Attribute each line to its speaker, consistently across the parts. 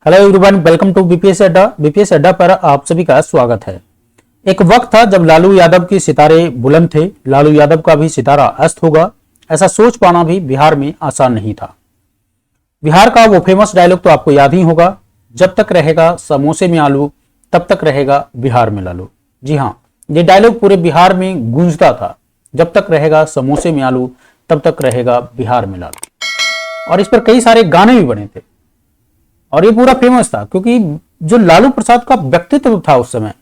Speaker 1: Hello everyone, welcome to BPS Adda. BPS Adda पर आप सभी का स्वागत है। एक वक्त था जब लालू यादव के सितारे बुलंद थे, लालू यादव का भी सितारा अस्त होगा, ऐसा सोच पाना भी बिहार में आसान नहीं था। बिहार का वो फेमस डायलॉग तो आपको याद ही होगा, जब तक रहेगा समोसे में आलू तब तक रहेगा बिहार में लालू। जी हाँ, ये डायलॉग पूरे बिहार में गूंजता था, जब तक रहेगा समोसे में आलू तब तक रहेगा बिहार में लालू। और इस पर कई सारे गाने भी बने थे और ये पूरा फेमस था, क्योंकि जो लालू प्रसाद का व्यक्तित्व था उस समय,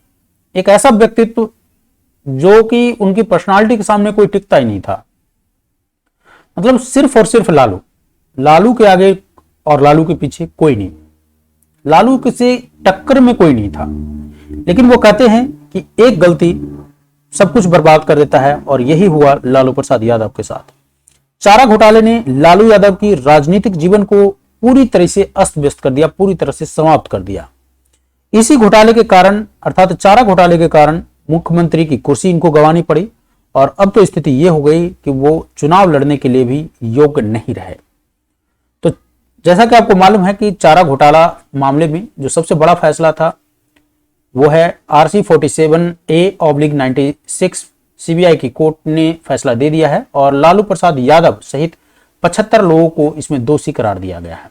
Speaker 1: एक ऐसा व्यक्तित्व जो कि उनकी पर्सनालिटी के सामने कोई टिकता ही नहीं था। मतलब सिर्फ और सिर्फ लालू, लालू के आगे और लालू के पीछे कोई नहीं, लालू किसी टक्कर में कोई नहीं था। लेकिन वो कहते हैं कि एक गलती सब कुछ बर्बाद कर देता है, और यही हुआ लालू प्रसाद यादव के साथ। चारा घोटाले ने लालू यादव की राजनीतिक जीवन को पूरी तरह से अस्त व्यस्त कर दिया, पूरी तरह से समाप्त कर दिया। इसी घोटाले के कारण, अर्थात चारा घोटाले के कारण, मुख्यमंत्री की कुर्सी इनको गंवानी पड़ी, और अब तो स्थिति यह हो गई कि वो चुनाव लड़ने के लिए भी योग्य नहीं रहे। तो जैसा कि आपको मालूम है कि चारा घोटाला मामले में जो सबसे बड़ा फैसला था वो है RC 47A/96। सीबीआई की कोर्ट ने फैसला दे दिया है और लालू प्रसाद यादव सहित 75 लोगों को इसमें दोषी करार दिया गया है।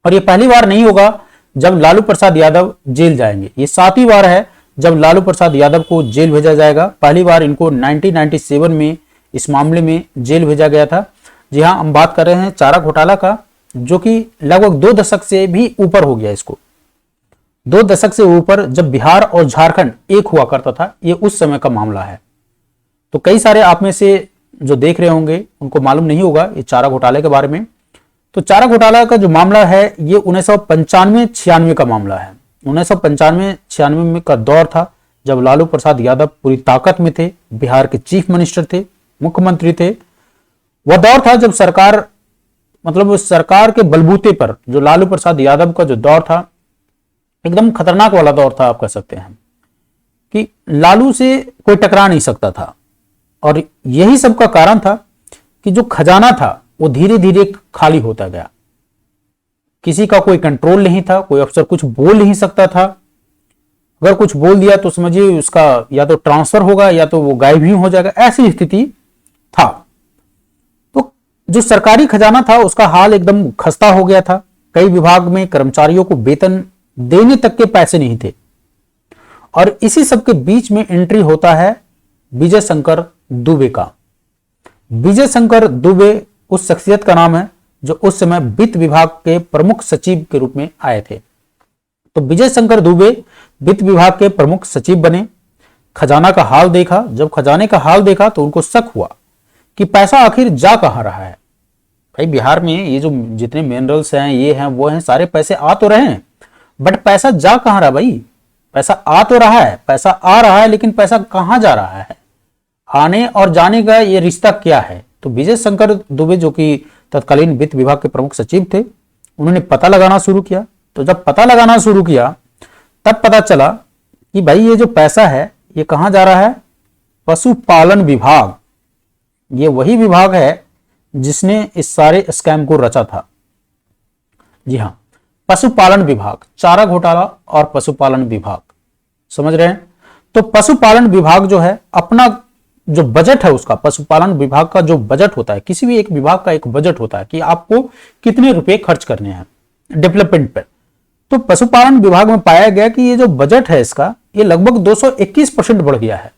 Speaker 1: और ये पहली बार नहीं होगा जब लालू प्रसाद यादव जेल जाएंगे, ये 7वीं बार है जब लालू प्रसाद यादव को जेल भेजा जाएगा। पहली बार इनको 1997 में इस मामले में जेल भेजा गया था। जी हाँ, हम बात कर रहे हैं चारा घोटाला का, जो कि लगभग 2 दशक से भी ऊपर हो गया। इसको 2 दशक से ऊपर जब बिहार और झारखंड एक हुआ करता था, ये उस समय का मामला है। तो कई सारे आप में से जो देख रहे होंगे उनको मालूम नहीं होगा ये चारा घोटाले के बारे में। तो चारा घोटाला का जो मामला है ये 1995-96 का मामला है। 1995-96 में का दौर था जब लालू प्रसाद यादव पूरी ताकत में थे, बिहार के चीफ मिनिस्टर थे, मुख्यमंत्री थे। वह दौर था जब सरकार, मतलब सरकार के बलबूते पर जो लालू प्रसाद यादव का जो दौर था, एकदम खतरनाक वाला दौर था। आप कह सकते हैं कि लालू से कोई टकरा नहीं सकता था। और यही सब का कारण था कि जो खजाना था वो धीरे धीरे खाली होता गया। किसी का कोई कंट्रोल नहीं था, कोई अफसर कुछ बोल नहीं सकता था। अगर कुछ बोल दिया तो समझिए उसका या तो ट्रांसफर होगा या तो वो गायब ही हो जाएगा, ऐसी स्थिति था। तो जो सरकारी खजाना था उसका हाल एकदम खस्ता हो गया था। कई विभाग में कर्मचारियों को वेतन देने तक के पैसे नहीं थे। और इसी सब के बीच में एंट्री होता है विजय शंकर दुबे का। विजय शंकर दुबे उस शख्सियत का नाम है जो उस समय वित्त विभाग के प्रमुख सचिव के रूप में आए थे। तो विजय शंकर दुबे वित्त विभाग के प्रमुख सचिव बने। खजाना का हाल देखा, जब खजाने का हाल देखा तो उनको शक हुआ कि पैसा आखिर जा कहां रहा है। भाई बिहार में ये जो जितने मिनरल्स हैं, ये हैं वो हैं, सारे पैसे आ तो रहे हैं, बट पैसा जा कहां रहा भाई? पैसा आ तो रहा है, पैसा आ रहा है, लेकिन पैसा कहां जा रहा है? आने और जाने का ये रिश्ता क्या है? तो विजय शंकर दुबे जो कि तत्कालीन वित्त विभाग के प्रमुख सचिव थे, उन्होंने पता लगाना शुरू किया। तो जब पता लगाना शुरू किया तब पता चला कि भाई ये जो पैसा है ये कहां जा रहा है? पशुपालन विभाग। ये वही विभाग है जिसने इस सारे स्कैम को रचा था। जी हां, पशुपालन विभाग, चारा घोटाला और पशुपालन विभाग, समझ रहे हैं? तो पशुपालन विभाग जो है, अपना जो बजट है उसका, पशुपालन विभाग का जो बजट होता है, किसी भी एक विभाग का एक बजट होता है कि आपको कितने रुपए खर्च करने हैं डेवलपमेंट पर। तो पशुपालन विभाग में पाया गया कि ये जो बजट है इसका, ये लगभग 221% बढ़ गया है,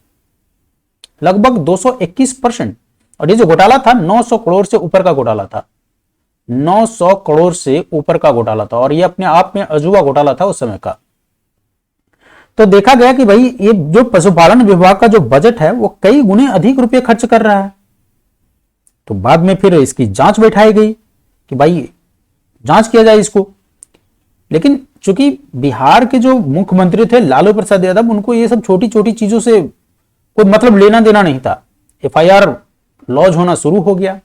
Speaker 1: लगभग 221%। और ये जो घोटाला था 900 करोड़ से ऊपर का घोटाला था, 900 करोड़ से ऊपर का घोटाला था। और ये अपने आप में अजूबा घोटाला था उस समय का। तो देखा गया कि भाई ये जो पशुपालन विभाग का जो बजट है वो कई गुने अधिक रुपए खर्च कर रहा है। तो बाद में फिर इसकी जांच बैठाई गई कि भाई जांच किया जाए इसको। लेकिन चूंकि बिहार के जो मुख्यमंत्री थे लालू प्रसाद यादव, उनको ये सब छोटी छोटी चीजों से कोई मतलब लेना देना नहीं था। FIR लॉन्च होना शुरू हो गया,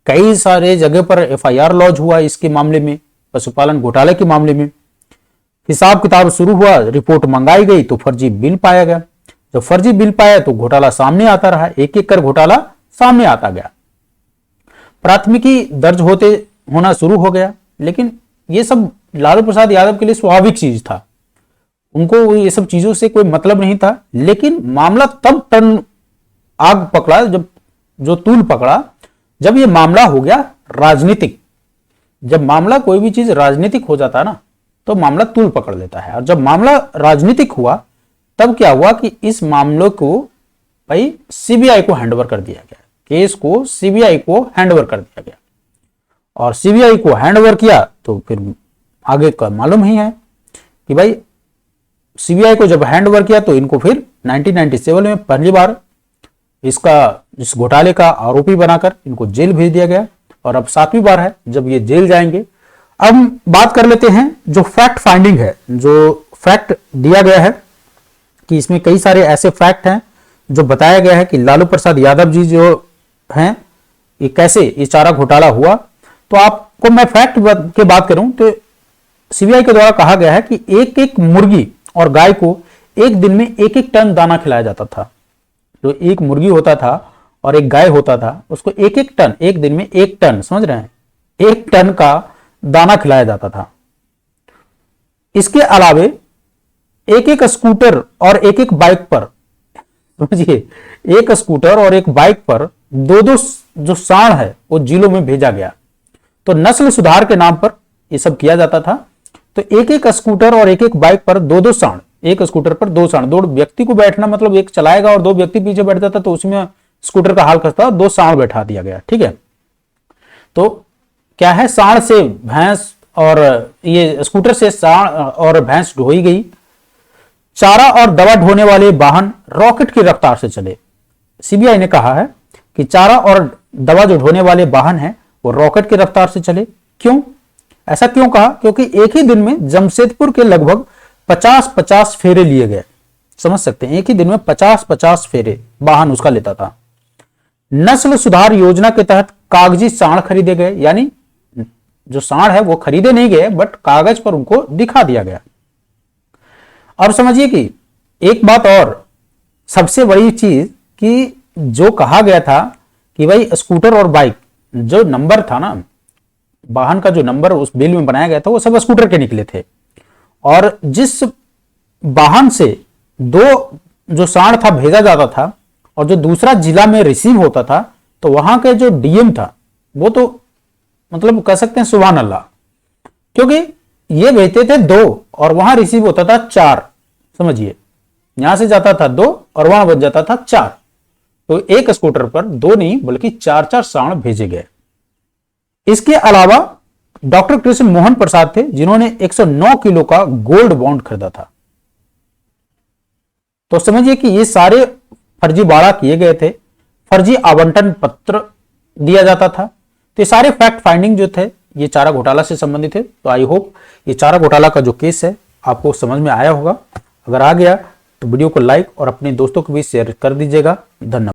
Speaker 1: कई सारे जगह पर FIR लॉन्च हुआ इसके मामले में, पशुपालन घोटाले के मामले में। हिसाब किताब शुरू हुआ, रिपोर्ट मंगाई गई तो फर्जी बिल पाया गया। जब फर्जी बिल पाया तो घोटाला सामने आता रहा, एक एक कर घोटाला सामने आता गया। प्राथमिकी दर्ज होना शुरू हो गया। लेकिन ये सब लालू प्रसाद यादव के लिए स्वाभाविक चीज था, उनको ये सब चीजों से कोई मतलब नहीं था। लेकिन मामला तब टर्न आग पकड़ा, जब जो तूल पकड़ा, जब ये मामला हो गया राजनीतिक। जब मामला कोई भी चीज राजनीतिक हो जाता है ना, तो मामला तूल पकड़ लेता है। और जब मामला राजनीतिक हुआ, तब क्या हुआ कि इस मामले को भाई सीबीआई को हैंडओवर कर दिया गया, केस को सीबीआई को हैंडओवर कर दिया गया। और सीबीआई को हैंडओवर किया तो फिर आगे का मालूम ही है कि भाई सीबीआई को जब हैंडओवर किया तो इनको फिर 1997 में पहली बार इस घोटाले का आरोपी बनाकर इनको जेल भेज दिया गया, और अब 7वीं बार है जब ये जेल जाएंगे। अब बात कर लेते हैं जो फैक्ट फाइंडिंग है, जो फैक्ट दिया गया है कि इसमें कई सारे ऐसे फैक्ट हैं जो बताया गया है कि लालू प्रसाद यादव जी जो हैं, ये कैसे ये चारा घोटाला हुआ। तो आपको मैं फैक्ट की बात करूं तो सीबीआई के द्वारा कहा गया है कि एक एक मुर्गी और गाय को एक दिन में एक एक टन दाना खिलाया जाता था। जो एक मुर्गी होता था और एक गाय होता था, उसको एक एक टन, एक दिन में 1 टन, समझ रहे हैं, 1 टन का दाना खिलाया जाता था। इसके अलावे एक एक स्कूटर और एक एक बाइक पर, समझिए, एक स्कूटर और एक बाइक पर 2-2 जो सांड है वो जिलों में भेजा गया। तो नस्ल सुधार के नाम पर ये सब किया जाता था। तो एक एक स्कूटर और एक एक बाइक पर 2-2 सांड, एक स्कूटर पर 2 सांड, 2 व्यक्ति को बैठना, मतलब एक चलाएगा और 2 व्यक्ति पीछे बैठ जाता, तो उसमें स्कूटर का हाल खस्ता, 2 सांड बैठा दिया गया। ठीक है, तो क्या है, सांड से भैंस और ये स्कूटर से सांड और भैंस ढोई गई। चारा और दवा ढोने वाले वाहन रॉकेट की रफ्तार से चले। सीबीआई ने कहा है कि चारा और दवा जो ढोने वाले वाहन हैं वो रॉकेट की रफ्तार से चले। क्यों, ऐसा क्यों कहा? क्योंकि एक ही दिन में जमशेदपुर के लगभग 50-50 फेरे लिए गए। समझ सकते हैं, एक ही दिन में 50-50 फेरे वाहन उसका लेता था। नस्ल सुधार योजना के तहत कागजी सांड खरीदे गए, यानी जो सांड है वो खरीदे नहीं गए, बट कागज पर उनको दिखा दिया गया। और समझिए कि एक बात और सबसे बड़ी चीज कि जो कहा गया था कि भाई स्कूटर और बाइक जो नंबर था ना, वाहन का जो नंबर उस बिल में बनाया गया था, वो सब स्कूटर के निकले थे। और जिस वाहन से 2 जो सांड था भेजा जाता था और जो दूसरा जिला में रिसीव होता था, तो वहां के जो डीएम था वो तो मतलब कह सकते हैं सुभान अल्लाह, क्योंकि ये भेजते थे 2 और वहां रिसीव होता था 4। समझिए, यहां से जाता था 2 और वहां बच जाता था 4। तो एक स्कूटर पर 2 नहीं बल्कि 4-4 सांड भेजे गए। इसके अलावा डॉक्टर कृष्ण मोहन प्रसाद थे जिन्होंने 109 किलो का गोल्ड बॉन्ड खरीदा था। तो समझिए कि ये सारे फर्जीवाड़ा किए गए थे, फर्जी आवंटन पत्र दिया जाता था। तो ये सारे फैक्ट फाइंडिंग जो थे ये चारा घोटाला से संबंधित है। तो आई होप ये चारा घोटाला का जो केस है आपको समझ में आया होगा। अगर आ गया तो वीडियो को लाइक और अपने दोस्तों को भी शेयर कर दीजिएगा। धन्यवाद।